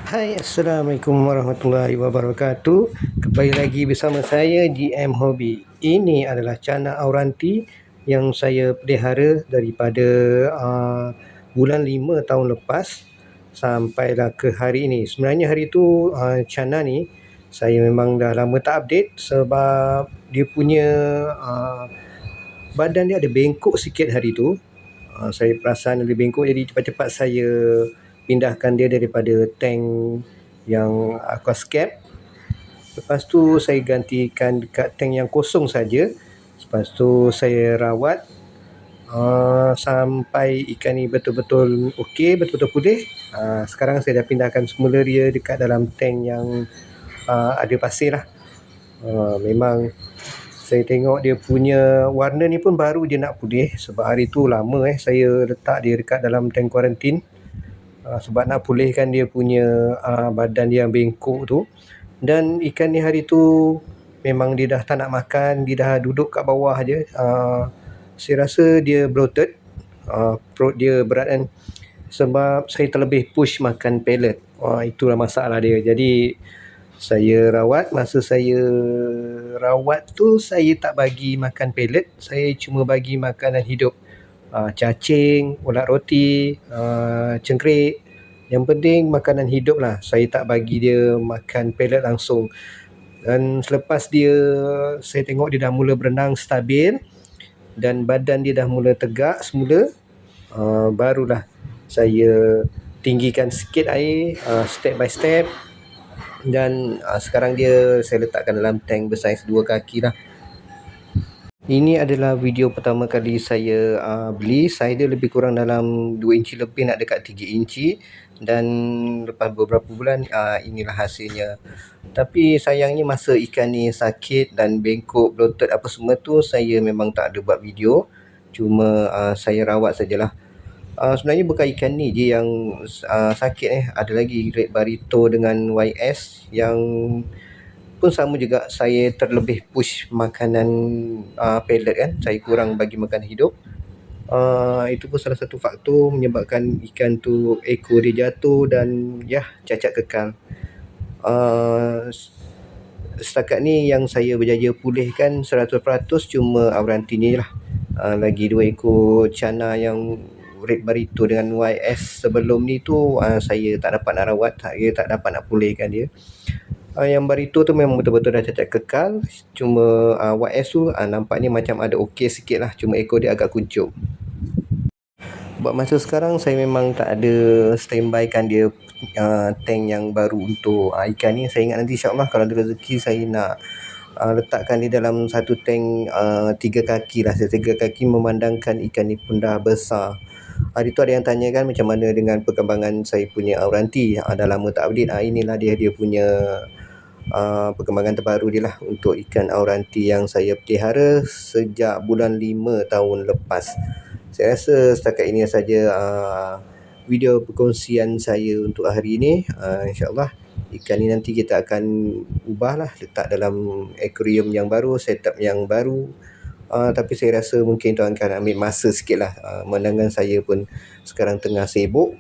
Hai, Assalamualaikum warahmatullahi wabarakatuh. Kembali lagi bersama saya GM Hobby. Ini adalah canak auranti yang saya pelihara daripada bulan 5 tahun lepas sampailah ke hari ini. Sebenarnya hari tu canak ni saya memang dah lama tak update sebab dia punya badan dia ada bengkok sikit hari tu. Saya perasan ada bengkok, jadi cepat-cepat saya pindahkan dia daripada tank yang aquascape. Lepas tu saya gantikan dekat tank yang kosong saja. Lepas tu saya rawat sampai ikan ni betul-betul okey, betul-betul pulih. Sekarang saya dah pindahkan semula dia dekat dalam tank yang ada pasir lah. Memang saya tengok dia punya warna ni pun baru je nak pulih, sebab hari tu lama saya letak dia dekat dalam tank kuarantin sebab nak pulihkan dia punya badan dia yang bengkok tu. Dan ikan ni hari tu memang dia dah tak nak makan, dia dah duduk kat bawah je. Saya rasa dia bloated, perut dia berat kan, sebab saya terlebih push makan pellet. Itulah masalah dia. Jadi saya rawat, masa saya rawat tu saya tak bagi makan pellet, saya cuma bagi makanan hidup, cacing, ulat roti, cengkerik. Yang penting makanan hidup lah. Saya tak bagi dia makan pellet langsung. Dan selepas dia, saya tengok dia dah mula berenang stabil dan badan dia dah mula tegak semula, barulah saya tinggikan sikit air, step by step. Dan sekarang dia saya letakkan dalam tank bersaiz 2 kaki lah. Ini adalah video pertama kali saya beli. Saiz dia lebih kurang dalam 2 inci lebih, nak dekat 3 inci. Dan lepas beberapa bulan inilah hasilnya. Tapi sayangnya masa ikan ni sakit dan bengkok, bloated apa semua tu, saya memang tak ada buat video. Cuma saya rawat sajalah. Sebenarnya bukan ikan ni je yang sakit ada lagi red barito dengan YS yang pun sama juga. Saya terlebih push makanan pellet kan, saya kurang bagi makan hidup. Itu pun salah satu faktor menyebabkan ikan tu ekor dia jatuh dan cacat kekal. Setakat ni yang saya berjaya pulihkan 100% cuma auranti ni lah. Lagi 2 ekor cana yang red barito dengan YS sebelum ni tu saya tak dapat nak rawat, saya tak dapat nak pulihkan dia. Yang barito tu memang betul-betul dah cacat kekal. Cuma YS tu nampaknya macam ada okey sikit lah, cuma ekor dia agak kuncup. Buat masa sekarang saya memang tak ada standby kan dia tank yang baru untuk ikan ni. Saya ingat nanti insyaAllah kalau ada rezeki saya nak letakkan dia dalam satu tank 3 kaki lah. 3 kaki memandangkan ikan ni pun dah besar. Hari tu ada yang tanya kan macam mana dengan perkembangan saya punya auranti. Dah lama tak update. Inilah dia punya perkembangan terbaru dia lah untuk ikan auranti yang saya pelihara sejak bulan 5 tahun lepas. Saya rasa setakat ini saja video perkongsian saya untuk hari ini. InsyaAllah ikan ni nanti kita akan ubahlah, letak dalam aquarium yang baru, setup yang baru. Tapi saya rasa mungkin tuan akan ambil masa sikit lah, menangan saya pun sekarang tengah sibuk.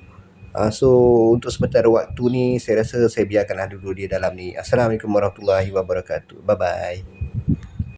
So untuk sementara waktu ni saya rasa saya biarkanlah dulu dia dalam ni. Assalamualaikum warahmatullahi wabarakatuh. Bye bye.